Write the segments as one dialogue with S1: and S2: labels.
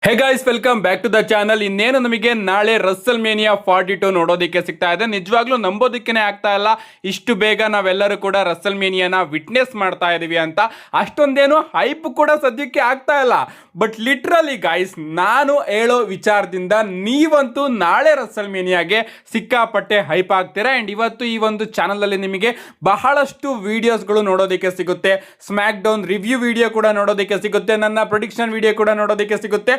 S1: Hey guys, welcome back to the channel. ಇನ್ನೇನು ನಮಗೆ ನಾಳೆ ರಸ್ಸಲ್ ಮೇನಿಯಾ 42 ನೋಡೋದಕ್ಕೆ ಸಿಗ್ತಾ ಇದೆ. ನಿಜವಾಗ್ಲೂ ನಂಬೋದಕ್ಕೇನೆ ಆಗ್ತಾ ಇಲ್ಲ, ಇಷ್ಟು ಬೇಗ ನಾವೆಲ್ಲರೂ ಕೂಡ ರಸ್ಸಲ್ ಮೇನಿಯಾನ ವಿಟ್ನೆಸ್ ಮಾಡ್ತಾ ಇದೀವಿ ಅಂತ. ಅಷ್ಟೊಂದೇನು ಹೈಪ್ ಕೂಡ ಸದ್ಯಕ್ಕೆ ಆಗ್ತಾ ಇಲ್ಲ. ಬಟ್ ಲಿಟ್ರಲಿ ಗೈಸ್, ನಾನು ಹೇಳೋ ವಿಚಾರದಿಂದ ನೀವಂತೂ ನಾಳೆ ರಸ್ಸಲ್ ಮೇನಿಯಾಗೆ ಸಿಕ್ಕಾಪಟ್ಟೆ ಹೈಪ್ ಆಗ್ತೀರಾ. ಅಂಡ್ ಇವತ್ತು ಈ ಒಂದು ಚಾನಲ್ ಅಲ್ಲಿ ನಿಮಗೆ ಬಹಳಷ್ಟು ವಿಡಿಯೋಸ್ಗಳು ನೋಡೋದಕ್ಕೆ ಸಿಗುತ್ತೆ. ಸ್ಮ್ಯಾಕ್ ಡೌನ್ ರಿವ್ಯೂ ವಿಡಿಯೋ ಕೂಡ ನೋಡೋದಕ್ಕೆ ಸಿಗುತ್ತೆ, ನನ್ನ ಪ್ರೊಡಿಕ್ಷನ್ ವಿಡಿಯೋ ಕೂಡ ನೋಡೋದಕ್ಕೆ ಸಿಗುತ್ತೆ.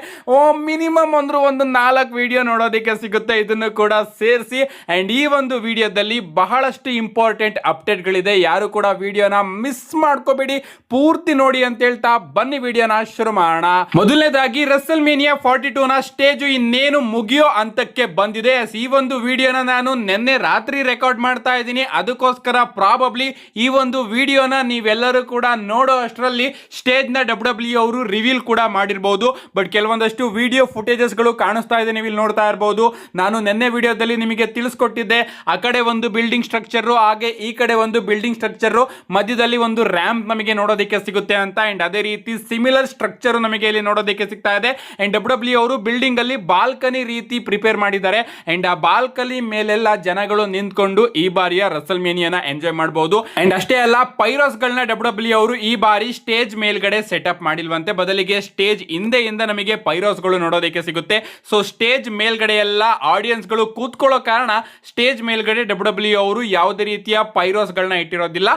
S1: ಮಿನಿಮಮ್ ಅಂದ್ರೂ ಒಂದು 4 ವಿಡಿಯೋ ನೋಡೋದಕ್ಕೆ ಸಿಗುತ್ತೆ. ಇದನ್ನು ಕೂಡ ಸೇರಿಸಿ. ಅಂಡ್ ಈ ಒಂದು ವಿಡಿಯೋದಲ್ಲಿ ಬಹಳಷ್ಟು ಇಂಪಾರ್ಟೆಂಟ್ ಅಪ್ಡೇಟ್ಗಳಿದೆ. ಯಾರು ಕೂಡ ವಿಡಿಯೋನ ಮಿಸ್ ಮಾಡ್ಕೋಬೇಡಿ, ಪೂರ್ತಿ ನೋಡಿ ಅಂತ ಹೇಳ್ತಾ ಬನ್ನಿ ವಿಡಿಯೋನ ಶುರು ಮಾಡೋಣ. ಮೊದಲನೇದಾಗಿ ರಸ್ಸಲ್ ಮೇನಿಯಾ 42 ನ ಸ್ಟೇಜ್ ಇನ್ನೇನು ಮುಗಿಯೋ ಹಂತಕ್ಕೆ ಬಂದಿದೆ. ಈ ಒಂದು ವಿಡಿಯೋನ ನಾನು ನಿನ್ನೆ ರಾತ್ರಿ ರೆಕಾರ್ಡ್ ಮಾಡ್ತಾ ಇದ್ದೀನಿ. ಅದಕ್ಕೋಸ್ಕರ ಪ್ರಾಬಬ್ಲಿ ಈ ಒಂದು ವಿಡಿಯೋನ ನೀವೆಲ್ಲರೂ ಕೂಡ ನೋಡೋ ಅಷ್ಟರಲ್ಲಿ ಸ್ಟೇಜ್ ನ ಡಬ್ಲ್ಯೂ ಅವರು ರಿವೀಲ್ ಕೂಡ ಮಾಡಿರಬಹುದು. ಬಟ್ ಕೆಲವೊಂದಷ್ಟು ವಿಡಿಯೋ ಫುಟೇಜಸ್ ಗಳು ಕಾಣಿಸ್ತಾ ಇದೆ, ನೀವು ಇಲ್ಲಿ ನೋಡ್ತಾ ಇರಬಹುದು. ನಾನು ನಿನ್ನೆ ವಿಡಿಯೋದಲ್ಲಿ ನಿಮಗೆ ತಿಳಿಸ್ಕೊಟ್ಟಿದ್ದೆ, ಆ ಕಡೆ ಒಂದು ಬಿಲ್ಡಿಂಗ್ ಸ್ಟ್ರಕ್ಚರ್, ಹಾಗೆ ಈ ಕಡೆ ಒಂದು ಬಿಲ್ಡಿಂಗ್ ಸ್ಟ್ರಕ್ಚರ್, ಮಧ್ಯದಲ್ಲಿ ಒಂದು ರ್ಯಾಂಪ್ ನಮಗೆ ನೋಡೋದಕ್ಕೆ ಸಿಗುತ್ತೆ ಅಂತ. ಅಂಡ್ ಅದೇ ರೀತಿ ಸಿಮಿಲರ್ ಸ್ಟ್ರಕ್ಚರ್ ನಮಗೆ ಇಲ್ಲಿ ನೋಡೋದಕ್ಕೆ ಸಿಗ್ತಾ ಇದೆ. ಅಂಡ್ ಡಬ್ಲ್ಯೂ ಅವರು ಬಿಲ್ಡಿಂಗ್ ಅಲ್ಲಿ ಬಾಲ್ಕನಿ ರೀತಿ ಪ್ರಿಪೇರ್ ಮಾಡಿದ್ದಾರೆ. ಅಂಡ್ ಆ ಬಾಲ್ಕನಿ ಮೇಲೆಲ್ಲ ಜನಗಳು ನಿಂತ್ಕೊಂಡು ಈ ಬಾರಿಯ ರಸ್ಸಲ್ ಮೇನಿಯಾನ ಎಂಜಾಯ್ ಮಾಡಬಹುದು. ಅಂಡ್ ಅಷ್ಟೇ ಅಲ್ಲ, ಪೈರೋಸ್ ಗಳನ್ನ ಡಬ್ಲ್ಯೂ ಅವರು ಈ ಬಾರಿ ಸ್ಟೇಜ್ ಮೇಲ್ಗಡೆ ಸೆಟಪ್ ಮಾಡಿಲ್ವಂತೆ, ಬದಲಿಗೆ ಸ್ಟೇಜ್ ಹಿಂದೆಯಿಂದ ನಮಗೆ ಪೈರೋಸ್ ಗಳು ನೋಡೋದಕ್ಕೆ ಸಿಗುತ್ತೆ. ಸೊ ಸ್ಟೇಜ್ ಮೇಲ್ಗಡೆ ಎಲ್ಲ ಆಡಿಯನ್ಸ್ ಗಳು ಕೂತ್ಕೊಳ್ಳೋ ಕಾರಣ ಸ್ಟೇಜ್ ಮೇಲ್ಗಡೆ ಡಬ್ಲ್ಯೂ ಅವರು ಯಾವುದೇ ರೀತಿಯ ಪೈರೋಸ್ ಗಳನ್ನ ಇಟ್ಟಿರೋದಿಲ್ಲ.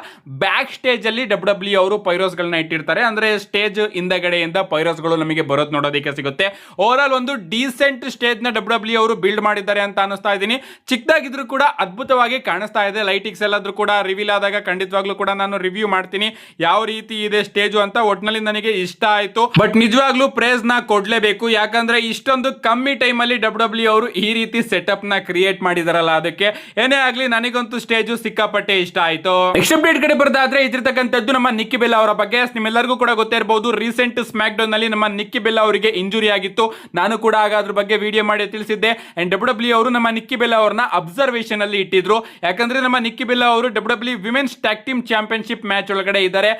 S1: ಬ್ಯಾಕ್ ಸ್ಟೇಜ್ ಅಲ್ಲಿ ಡಬ್ಲ್ಯೂ ಅವರು ಪೈರೋಸ್ ಗಳನ್ನ ಇಟ್ಟಿರ್ತಾರೆ. ಅಂದ್ರೆ ಸ್ಟೇಜ್ ಹಿಂದಗಡೆಯಿಂದ ಪೈರೋಸ್ ಗಳು ನಮಗೆ ಬರೋದು ನೋಡೋದಕ್ಕೆ ಸಿಗುತ್ತೆ. ಓವರ್ ಆಲ್ ಒಂದು ಡೀಸೆಂಟ್ ಸ್ಟೇಜ್ ನ ಡಬ್ಲ್ಯೂ ಅವರು ಬಿಲ್ಡ್ ಮಾಡಿದ್ದಾರೆ ಅಂತ ಅನಿಸ್ತಾ ಇದ್ದೀನಿ. ಚಿಕ್ಕದಾಗಿದ್ರು ಕೂಡ ಅದ್ಭುತವಾಗಿ ಕಾಣಿಸ್ತಾ ಇದೆ. ಲೈಟಿಂಗ್ಸ್ ಎಲ್ಲಾದ್ರೂ ಕೂಡ ರಿವೀಲ್ ಆದಾಗ ಖಂಡಿತವಾಗ್ಲೂ ಕೂಡ ನಾನು ರಿವ್ಯೂ ಮಾಡ್ತೀನಿ ಯಾವ ರೀತಿ ಇದೆ ಸ್ಟೇಜ್ ಅಂತ. ಒಟ್ನಲ್ಲಿ ನನಗೆ ಇಷ್ಟ ಆಯ್ತು. ಬಟ್ ನಿಜವಾಗ್ಲೂ ಪ್ರೇಸ್ ನ ಕೊಡ್ಲೇಬೇಕು, ಯಾಕಂದ್ರೆ ಇಷ್ಟೊಂದು ಕಮ್ಮಿ ಟೈಮ್ ಅಲ್ಲಿ ಡಬ್ಲ್ಯೂ ಅವರು ಈ ರೀತಿ ಸೆಟಪ್ ನ ಕ್ರಿಯೇಟ್ ಮಾಡಿದಾರಲ್ಲ, ಅದಕ್ಕೆ ಏನೇ ಆಗ್ಲಿ ನನಗಂತೂ ಸ್ಟೇಜ್ ಸಿಕ್ಕಾಪಟ್ಟೆ ಇಷ್ಟ ಆಯ್ತು. ನೆಕ್ಸ್ಟ್ ಅಪ್ಡೇಟ್ ಕಡೆ ಬರೋದಾದ್ರೆ ಇದಿರ್ತಕ್ಕಂಥದ್ದು ನಮ್ಮ ನಿಕ್ಕಿ ಬೆಲ್ಲಾ ಅವರ ಬಗ್ಗೆ. ನಿಮ್ಮೆಲ್ಲರಿಗೂ ಕೂಡ ಗೊತ್ತೇ ಇರಬಹುದು, ರೀಸೆಂಟ್ ಸ್ಮ್ಯಾಕ್ ಡೌನ್ ನಲ್ಲಿ ನಮ್ಮ ನಿಕ್ಕಿ ಬೆಲ್ಲಾ ಅವರಿಗೆ ಇಂಜುರಿ ಆಗಿತ್ತು. ನಾನು ಕೂಡ ಆಗ ಅದ್ರ ಬಗ್ಗೆ ವಿಡಿಯೋ ಮಾಡಿ ತಿಳಿಸಿದ್ದೆ. ಅಂಡ್ ಡಬ್ಲ್ಯೂ ಅವರು ನಮ್ಮ ನಿಕ್ಕಿ ಬೆಲ್ಲಾ ಅವರನ್ನ ಅಬ್ಸರ್ವೇಷನ್ ಅಲ್ಲಿ ಇಟ್ಟಿದ್ರು. ಯಾಕಂದ್ರೆ ನಮ್ಮ ನಿಕ್ಕಿ ಬೆಲ್ಲಾ ಅವರು W women's tag team championship match ಒಳಗಡೆ ಇದ್ದಾರೆ.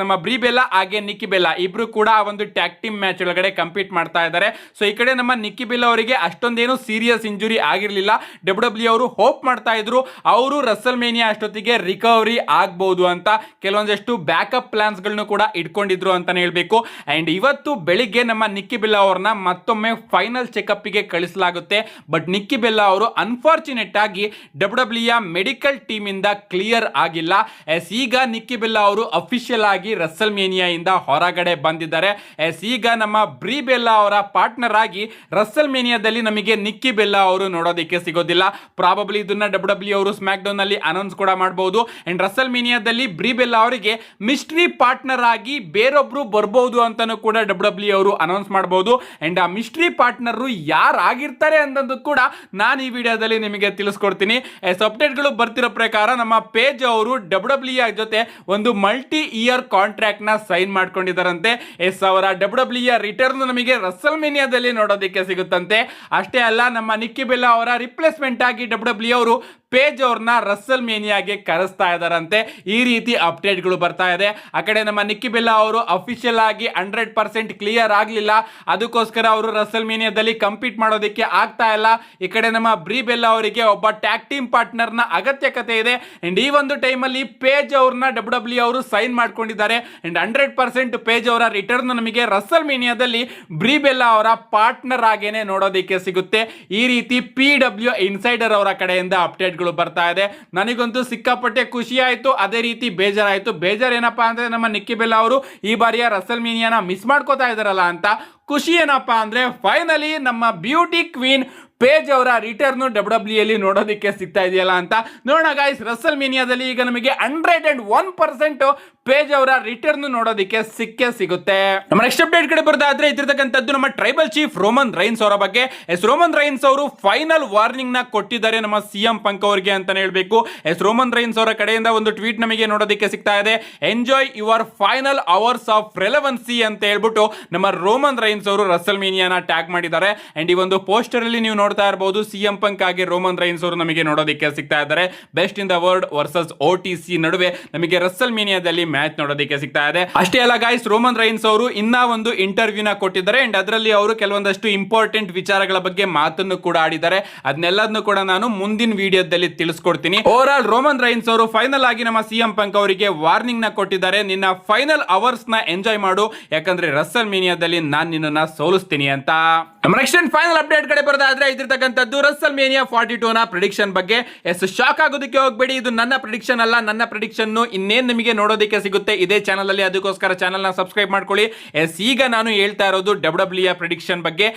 S1: ನಮ್ಮ ಬ್ರಿ ಬೆಲ್ಲಾ ಹಾಗೆ ನಿಕ್ಕಿ ಬೆಲ್ಲಾ ಇಬ್ರು ಕೂಡ ಒಂದು ಟ್ಯಾಗ್ ಟೀಮ್ ಮ್ಯಾಚ್ ಒಳಗಡೆ ಕಂಪೀಟ್ ಮಾಡ್ತಾ ಇದ್ದಾರೆ. ಸೊ ಈ ಕಡೆ ನಮ್ಮ ನಿಕ್ಕಿ ಬೆಲ್ಲಾ ಅವರಿಗೆ ಅಷ್ಟೊಂದೇನು ಸೀರಿಯಸ್ ಇಂಜುರಿ ಆಗಿರಲಿಲ್ಲ. ಡಬ್ಲ್ಯೂ ಅವರು ಹೋಪ್ ಮಾಡ್ತಾ ಇದ್ರು ಅವರು ರಸ್ಸಲ್ ಮೇನಿಯಾ ಅಷ್ಟೊತ್ತಿಗೆ ರಿಕವರಿ ಆಗಬಹುದು ಅಂತ. ಕೆಲವೊಂದಷ್ಟು ಬ್ಯಾಕಪ್ ಪ್ಲಾನ್ಸ್ ಗಳನ್ನು ಕೂಡ ಇಟ್ಕೊಂಡಿದ್ರು ಅಂತಾನೆ ಹೇಳ್ಬೇಕು. ಅಂಡ್ ಇವತ್ತು ಬೆಳಿಗ್ಗೆ ನಮ್ಮ ನಿಕ್ಕಿ ಬೆಲ್ಲಾ ಅವರನ್ನ ಮತ್ತೊಮ್ಮೆ ಫೈನಲ್ ಚೆಕಪ್ ಗೆ ಕಳಿಸಲಾಗುತ್ತೆ. ಬಟ್ ನಿಕ್ಕಿ ಬೆಲ್ಲಾ ಅವರು ಅನ್ಫಾರ್ಚುನೇಟ್ ಆಗಿ ಡಬ್ಲ್ಯೂ ಮೆಡಿಕಲ್ ಟೀಮ್ ಇಂದ ಕ್ಲಿಯರ್ ಆಗಿಲ್ಲ. ಈಗ ನಿಕ್ಕಿ ಬೆಲ್ಲಾ ಅವರು ಅಫಿಷಿಯಲ್ ಆಗಿ ರಸ್ಸಲ್ ಮೇನಿಯಾ ಇಂದ ಹೊರಗಡೆ ಬಂದಿದ್ದಾರೆ. ಈಗ ನಮ್ಮ ಬ್ರಿ ಬೆಲ್ಲಾ ಅವರ ಪಾರ್ಟ್ನರ್ ಆಗಿ ರಸ್ಸಲ್ ಮೇನಿಯಾದಲ್ಲಿ ನಮಗೆ ನಿಕ್ಕಿ ಬೆಲ್ಲಾ ಅವರು ನೋಡೋದಕ್ಕೆ ಸಿಗೋದಿಲ್ಲ. ಪ್ರಾಬಬ್ಲಿ ಇದನ್ನ ಡಬ್ಲ್ಯೂ ಅವರು ಸ್ಮ್ಯಾಕ್ ಡೌನ್ ಅಲ್ಲಿ ಅನೌನ್ಸ್ ಕೂಡ ಮಾಡಬಹುದು. ಅಂಡ್ ರಸ್ಸಲ್ ಮೇನಿಯಾದಲ್ಲಿ ಬ್ರಿ ಬೆಲ್ಲಾ ಅವರಿಗೆ ಮಿಸ್ಟ್ರಿ ಪಾರ್ಟ್ನರ್ ಆಗಿ ಬೇರೊಬ್ರು ಬರಬಹುದು ಅಂತಾನೂ ಕೂಡ ಡಬ್ಲ್ಯೂ ಅವರು ಅನೌನ್ಸ್ ಮಾಡಬಹುದು. ಅಂಡ್ ಆ ಮಿಸ್ಟ್ರಿ ಪಾರ್ಟ್ನರ್ ಯಾರಾಗಿರ್ತಾರೆ ಅನ್ನೋದು ಕೂಡ ನಾನು ಈ ವಿಡಿಯೋದಲ್ಲಿ ನಿಮಗೆ ತಿಳಿಸ್ಕೊಡ್ತೀನಿ. ಅಪ್ಡೇಟ್ ಗಳು ಬರ್ತಿರೋ ಪ್ರಕಾರ ನಮ್ಮ ಪೇಜ್ ಅವರು ಡಬ್ಲ್ಯೂ ಜೊತೆ ಒಂದು ಮಲ್ಟಿ ಇಯರ್ ಕಾಂಟ್ರಾಕ್ಟ್ ನ ಸೈನ್ ಮಾಡ್ಕೊಂಡಿದ್ದಾರಂತೆ. ಅವರ ಡಬ್ಲ್ಯೂ ರಿಟರ್ನ್ ನಮಗೆ ರಸ್ಸಲ್ ಮೇನಿಯಾದಲ್ಲಿ ನೋಡೋದಕ್ಕೆ ಸಿಗುತ್ತಂತೆ. ಅಷ್ಟೇ ಅಲ್ಲ, ನಮ್ಮ ನಿಕ್ಕಿ ಬೆಲ್ಲಾ ಅವರ ರಿಪ್ಲೇಸ್ಮೆಂಟ್ ಆಗಿ ಡಬ್ಲ್ಯೂ ಅವರು ಪೇಜ್ ಅವ್ರನ್ನ ರಸ್ಸಲ್ ಮೇನಿಯಾಗೆ ಕರೆಸ್ತಾ ಇದ್ದಾರಂತೆ. ಈ ರೀತಿ ಅಪ್ಡೇಟ್ ಗಳು ಬರ್ತಾ ಇದೆ. ಆ ಕಡೆ ನಮ್ಮ ನಿಕ್ಕಿ ಬೆಲ್ಲಾ ಅವರು ಅಫಿಷಿಯಲ್ ಆಗಿ 100% ಕ್ಲಿಯರ್ ಆಗಲಿಲ್ಲ, ಅದಕ್ಕೋಸ್ಕರ ಅವರು ರಸ್ಸಲ್ ಮೇನಿಯಾದಲ್ಲಿ ಕಂಪೀಟ್ ಮಾಡೋದಕ್ಕೆ ಆಗ್ತಾ ಇಲ್ಲ. ಈ ಕಡೆ ನಮ್ಮ ಬ್ರಿ ಬೆಲ್ಲಾ ಅವರಿಗೆ ಒಬ್ಬ ಟ್ಯಾಗ್ ಟೀಮ್ ಪಾರ್ಟ್ನರ್ ನ ಅಗತ್ಯಕತೆ ಇದೆ. ಅಂಡ್ ಈ ಒಂದು ಟೈಮ್ ಅಲ್ಲಿ ಪೇಜ್ ಅವ್ರನ್ನ ಡಬ್ಲ್ಯೂ ಅವರು ಸೈನ್ ಮಾಡ್ಕೊಂಡಿದ್ದಾರೆ. ಅಂಡ್ 100% ಪೇಜ್ ಅವರ ರಿಟರ್ನ್ ನಮಗೆ ರಸ್ಸಲ್ ಮೇನಿಯಾದಲ್ಲಿ ಬ್ರಿ ಬೆಲ್ಲಾ ಅವರ ಪಾರ್ಟ್ನರ್ ಆಗೇನೆ ನೋಡೋದಕ್ಕೆ ಸಿಗುತ್ತೆ. ಈ ರೀತಿ PW ಇನ್ಸೈಡರ್ ಅವರ ಕಡೆಯಿಂದ ಅಪ್ಡೇಟ್ ಬರ್ತಾ ಇದೆ. ನನಗಂತೂ ಸಿಕ್ಕಾಪಟ್ಟೆ ಖುಷಿ ಆಯ್ತು, ಅದೇ ರೀತಿ ಬೇಜಾರಾಯ್ತು. ಬೇಜಾರ್ ಏನಪ್ಪಾ ಅಂದ್ರೆ ನಮ್ಮ ನಿಕ್ಕಿ ಬೆಲ್ಲಾ ಅವರು ಈ ಬಾರಿಯ ರಸ್ಸಲ್ ಮೇನಿಯಾನ ಮಿಸ್ ಮಾಡ್ಕೋತಾ ಇದಾರಲ್ಲ ಅಂತ. ಖುಷಿ ಏನಪ್ಪಾ ಅಂದ್ರೆ ಫೈನಲಿ ನಮ್ಮ ಬ್ಯೂಟಿ ಕ್ವೀನ್ ಪೇಜ್ ಅವರ ರಿಟರ್ನ್ ಡಬ್ಲ್ಯೂ ಅಲ್ಲಿ ನೋಡೋದಕ್ಕೆ ಸಿಗ್ತಾ ಇದೆಯಲ್ಲ ಅಂತ. ನೋಡೋಣ ಗೈಸ್, ರಸ್ಸಲ್ ಮೇನಿಯಾದಲ್ಲಿ ಈಗ ನಮಗೆ 101% ಪೇಜ್ ಅವರ ರಿಟರ್ನ್ ನೋಡೋದಕ್ಕೆ ಸಿಕ್ಕೇ ಸಿಗುತ್ತೆ. ನಮ್ಮ ನೆಕ್ಸ್ಟ್ ಅಪ್ಡೇಟ್ ಕಡೆ ಬರೋದಾದ್ರೆ ಇದ್ದಿರ್ತಕ್ಕಂಥದ್ದು ನಮ್ಮ ಟ್ರೈಬಲ್ ಚೀಫ್ ರೋಮನ್ ರೈನ್ಸ್ ಅವರ ಬಗ್ಗೆ. ರೋಮನ್ ರೈನ್ಸ್ ಅವರು ಫೈನಲ್ ವಾರ್ನಿಂಗ್ ನ ಕೊಟ್ಟಿದ್ದಾರೆ ನಮ್ಮ CM ಪಂಕ್ ಅವರಿಗೆ ಅಂತಾನೆ ಹೇಳ್ಬೇಕು. ರೋಮನ್ ರೈನ್ಸ್ ಅವರ ಕಡೆಯಿಂದ ಒಂದು ಟ್ವೀಟ್ ನಮಗೆ ನೋಡೋದಕ್ಕೆ ಸಿಗ್ತಾ ಇದೆ. Enjoy your final hours of relevancy ಅಂತ ಹೇಳ್ಬಿಟ್ಟು ನಮ್ಮ ರೋಮನ್ ರೈನ್ಸ್ ಅವರು ರಸ್ಸಲ್ ಮೇನಿಯಾನ ಟ್ಯಾಗ್ ಮಾಡಿದ್ದಾರೆ. ಅಂಡ್ ಈ ಒಂದು ಪೋಸ್ಟರ್ ಅಲ್ಲಿ ನೀವು ನೋಡ್ತಾ ಇರಬಹುದು, CM ಪಂಕ್ ಆಗಿ ರೋಮನ್ ರೈನ್ಸ್ ಅವರು ನಮಗೆ ನೋಡೋದಕ್ಕೆ ಸಿಗ್ತಾ ಇದ್ದಾರೆ. Best in the world versus OTC ನಡುವೆ ನಮಗೆ ರಸ್ಸಲ್ ಮೇನಿಯಾದಲ್ಲಿ ಮ್ಯಾಚ್ ನೋಡೋದಕ್ಕೆ ಸಿಗ್ತಾ ಇದೆ. ಅಷ್ಟೇ ಅಲ್ಲ ಗೈಸ್, ರೋಮನ್ ರೈನ್ಸ್ ಅವರು ಇನ್ನ ಒಂದು ಇಂಟರ್ವ್ಯೂನ ಕೊಟ್ಟಿದ್ದಾರೆ ಅಂಡ್ ಅದರಲ್ಲಿ ಅವರು ಕೆಲವೊಂದಷ್ಟು ಇಂಪಾರ್ಟೆಂಟ್ ವಿಚಾರಗಳ ಬಗ್ಗೆ ಮಾತನ್ನು ಕೂಡ ಆಡಿದ್ದಾರೆ. ಅದನ್ನೆಲ್ಲದನ್ನು ಕೂಡ ನಾನು ಮುಂದಿನ ವಿಡಿಯೋದಲ್ಲಿ ತಿಳಿಸ್ಕೊಡ್ತೀನಿ. ಓವರ್ ಆಲ್ ರೋಮನ್ ರೈನ್ಸ್ ಅವರು ಫೈನಲ್ ಆಗಿ ನಮ್ಮ ಸಿಎಂ ಪಂಕ್ ಅವರಿಗೆ ವಾರ್ನಿಂಗ್ ನ ಕೊಟ್ಟಿದ್ದಾರೆ, ನಿನ್ನ ಫೈನಲ್ ಅವರ್ಸ್ ನ ಎಂಜಾಯ್ ಮಾಡು, ಯಾಕಂದ್ರೆ ರಸಲ್ ಮೇನಿಯಾದಲ್ಲಿ ನಾನು ನಿನ್ನನ್ನ ಸೋಲಿಸ್ತೀನಿ ಅಂತ. ನಮ್ಮ ನೆಕ್ಸ್ಟ್ ಅಂಡ್ ಫೈನಲ್ ಅಪ್ಡೇಟ್ ಕಡೆ ಬರೋದಾದ್ರೆ ಇದಿರ್ತಕ್ಕಂಥದ್ದು ರಸಲ್ ಮೇನಿಯಾ 42 ನ ಪ್ರಿಡಿಕ್ಷನ್ ಬಗ್ಗೆ. ಶಾಕ್ ಆಗೋದಕ್ಕೆ ಹೋಗ್ಬೇಡಿ, ಇದು ನನ್ನ ಪ್ರಿಡಿಕ್ಷನ್ ಅಲ್ಲ, ನನ್ನ ಪ್ರಿಡಿಕ್ಷನ್ ಇನ್ನೇನು ನಿಮಗೆ ನೋಡೋದಕ್ಕೆ ಸಿಗುತ್ತೆ ಇದೇ ಚಾನಲ್ ಅಲ್ಲಿ, ಅದಕ್ಕೋಸ್ಕರ ಚಾನಲ್ ನ ಸಬ್ಸ್ಕ್ರೈಬ್ ಮಾಡ್ಕೊಳ್ಳಿ. ಈಗ ನಾನು ಹೇಳ್ತಾ ಇರೋದು ಡಬ್ಲ್ಯೂ ಪ್ರಿಡಿಕ್ಷನ್ ಬಗ್ಗೆ.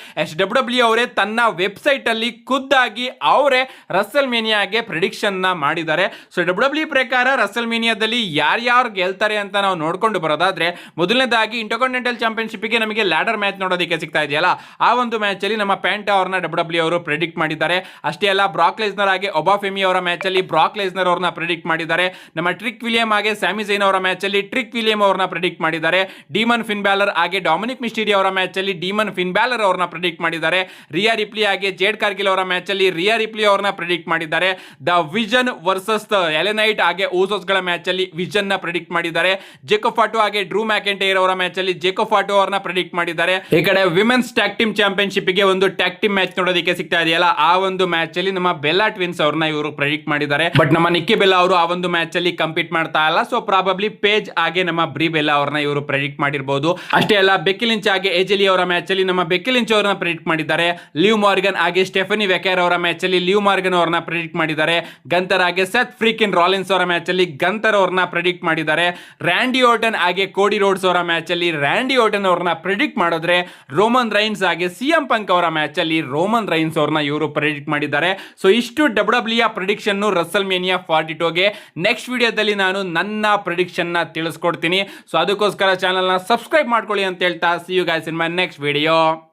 S1: ಡಬ್ಲ್ಯೂ ಅವರೇ ತನ್ನ ವೆಬ್ಸೈಟ್ ಅಲ್ಲಿ ಖುದ್ದಾಗಿ ಅವರೇ ರಸಲ್ ಮೇನಿಯಾಗೆ ಪ್ರಿಡಿಕ್ಷನ್ ನ ಮಾಡಿದ್ದಾರೆ. ಸೊ ಡಬ್ಲ್ಯೂ ಪ್ರಕಾರ ರಸಲ್ ಮೇನಿಯಾದಲ್ಲಿ ಯಾರ್ಯಾರು ಗೆಲ್ತಾರೆ ಅಂತ ನಾವು ನೋಡ್ಕೊಂಡು ಬರೋದಾದ್ರೆ, ಮೊದಲನೇದಾಗಿ ಇಂಟರ್ಕಾಂಟಿನೆಂಟಲ್ ಚಾಂಪಿಯನ್ಶಿಪ್ ಗೆ ನಮಗೆ ಲ್ಯಾಡರ್ ಮ್ಯಾಚ್ ನೋಡೋದಕ್ಕೆ ಸಿಗ್ತಾ ಇದೆಯಲ್ಲ, ಆ ಒಂದು ಮ್ಯಾಚ್ ಅಲ್ಲಿ ನಮ್ಮ ಪ್ಯಾಂಟಾ ಅವ್ರನ್ನ ಡಬ್ಲ್ಯೂ ಅವರು ಪ್ರೆಡಿಕ್ಟ್ ಮಾಡಿದ್ದಾರೆ. ಅಷ್ಟೇ ಅಲ್ಲ, ಬ್ರಾಕ್ ಲೆಸ್ನರ್ ಆಗಿ ಒಬಾಫೆಮಿ ಅವರ ಮ್ಯಾಚ್ ಅಲ್ಲಿ ಬ್ರಾಕ್ ಲೆಸ್ನರ್ ಅವ್ರನ್ನ ಪ್ರೆಡಿಕ್ಟ್ ಮಾಡಿದ್ದಾರೆ. ನಮ್ಮ ಟ್ರಿಕ್ ವಿಲಿಯಂ ಆಗಿ ಸ್ಯಾಮಿ ಝೈನ್ ಅವರ ಮ್ಯಾಚ್ ಅಲ್ಲಿ ಟ್ರಿಕ್ ವಿಲಿಯಂ ಅವ್ರನ್ನ ಪ್ರೆಡಿಕ್ಟ್ ಮಾಡಿದ್ದಾರೆ. ಡಿಮನ್ ಫಿನ್ ಬ್ಯಾಲರ್ ಆಗಿ ಡೊಮಿನಿಕ್ ಮಿಸ್ಟೀರಿಯೋ ಅವರ ಮ್ಯಾಚ್ ಅಲ್ಲಿ ಡಿಮನ್ ಫಿನ್ ಬ್ಯಾಲರ್ ಅವ್ರನ್ನ ಪ್ರೆಡಿಕ್ಟ್ ಮಾಡಿದ್ದಾರೆ. ರಿಯಾ ರಿಪ್ಲಿ ಆಗಿ ಜೇಡ್ ಕಾರ್ಗಿಲ್ ಅವರ ಮ್ಯಾಚ್ ಅಲ್ಲಿ ರಿಯಾ ರಿಪ್ಲಿ ಅವ್ರನ್ನ ಪ್ರೆಡಿಕ್ಟ್ ಮಾಡಿದ್ದಾರೆ. ದ ವಿಜನ್ ವರ್ಸಸ್ ಎಲೆನೈಟ್ ಆಗಿ ಊಸೋಸ್ ಗಳ ಮ್ಯಾಚ್ ಅಲ್ಲಿ ವಿಜನ್ ನ ಪ್ರೆಡಿಕ್ಟ್ ಮಾಡಿದ್ದಾರೆ. ಜೇಕೋಫಾಟೋ ಆಗಿ ಡ್ರೂ ಮ್ಯಾಕೆಂಟೈರ್ ಅವರ ಮ್ಯಾಚ್ ಅಲ್ಲಿ ಜೇಕೋಫಾಟೋ ಅವರನ್ನ ಪ್ರೆಡಿಕ್ಟ್ ಮಾಡಿದ್ದಾರೆ. ಈ ಕಡೆ ವಿಮೆನ್ಸ್ ಟ್ಯಾಗ್ ಟೀಮ್ ಚಾಂಪಿಯನ್ಶಿಪ್ ಗೆ ಒಂದು ಟ್ಯಾಗ್ ಟೀಮ್ ಮ್ಯಾಚ್ ನೋಡೋದಕ್ಕೆ ಸಿಗ್ತಾ ಇದೆಯಲ್ಲ, ಆ ಒಂದು ಮ್ಯಾಚ್ ಅಲ್ಲಿ ನಮ್ಮ ಬೆಲ್ಲಾ ಟ್ವಿನ್ಸ್ ಅವ್ರನ್ನ ಇವರು ಪ್ರೆಡಿಕ್ಟ್ ಮಾಡಿದ್ದಾರೆ. ಬಟ್ ನಮ್ಮ ನಿಕ್ಕಿ ಬೆಲ್ಲಾ ಅವರು ಆ ಒಂದು ಮ್ಯಾಚ್ ಅಲ್ಲಿ ಕಂಪೀಟ್ ಮಾಡ್ತಾ ಇಲ್ಲ. ಸೊ ಪ್ರಾಬಬ್ಲಿ ಪೇಜ್ ಆಗಿ ನಮ್ಮ ಬ್ರಿ ಬೆಲ್ಲಾ ಅವ್ರನ್ನ ಇವರು ಪ್ರೆಡಿಕ್ಟ್ ಮಾಡಿರಬಹುದು. ಅಷ್ಟೇ ಅಲ್ಲ, ಬೆಕ್ಕಿ ಲಿಂಚ್ ಆಗಿ ಏಜೆಲಿ ಅವರ ಮ್ಯಾಚ್ ಅಲ್ಲಿ ನಮ್ಮ ಬೆಕ್ಕಿ ಲಿಂಚ್ ಅವರನ್ನ ಪ್ರೆಡಿಕ್ಟ್ ಮಾಡಿದ್ದಾರೆ. ಲಿವ್ ಮಾರ್ಗನ್ ಆಗಿ ಸ್ಟೆಫನಿ ವೆಕೇರ್ ಅವರ ಮ್ಯಾಚ್ ಅಲ್ಲಿ ಲಿವ್ ಮಾರ್ಗನ್ ಅವರನ್ನ ಪ್ರೆಡಿಕ್ಟ್ ಮಾಡಿದ್ದಾರೆ. ಗಂತರ್ ಆಗಿ ಸೆತ್ ಫ್ರೀಕಿನ್ ರಾಲಿನ್ಸ್ ಅವರ ಮ್ಯಾಚ್ ಅಲ್ಲಿ ಗಂತರ್ ಅವರನ್ನ ಪ್ರೆಡಿಕ್ಟ್ ಮಾಡಿದ್ದಾರೆ. ರ್ಯಾಂಡಿ ಓಟನ್ ಆಗಿ ಕೋಡಿ ರೋಡ್ಸ್ ಅವರ ಮ್ಯಾಚ್ ಅಲ್ಲಿ ರ್ಯಾಂಡಿ ಓಟನ್ ಅವರನ್ನ ಪ್ರೆಡಿಕ್ಟ್ ಮಾಡಿದ್ರೆ, ರೋಮನ್ ರೈನ್ಸ್ ಆಗಿ ಸಿಎಂ ಪಂಕ್ ಅವರ ಮ್ಯಾಚ್ ಅಲ್ಲಿ ರೋಮನ್ ರೈನ್ಸ್ ಅವ್ರನ್ನ ಇವರು ಪ್ರೆಡಿಕ್ಟ್ ಮಾಡಿದ್ದಾರೆ. ಸೊ ಇಷ್ಟು ಡಬ್ಲ್ಯೂ ಪ್ರಿಡಿಕ್ಷನ್ ರಸಲ್ ಮೇನಿಯಾ 42 ಗೆ. ನೆಕ್ಸ್ಟ್ ವಿಡಿಯೋದಲ್ಲಿ ನಾನು ನನ್ನ ಪ್ರಿಡಿಕ್ಷನ್ ನ ತಿಳಿಸ್ಕೊಡ್ತೀನಿ. ಸೊ ಅದಕ್ಕೋಸ್ಕರ ಚಾನಲ್ ನ ಸಬ್ಸ್ಕ್ರೈಬ್ ಮಾಡ್ಕೊಳ್ಳಿ ಅಂತ ಹೇಳ್ತಾ, see you guys in my next video.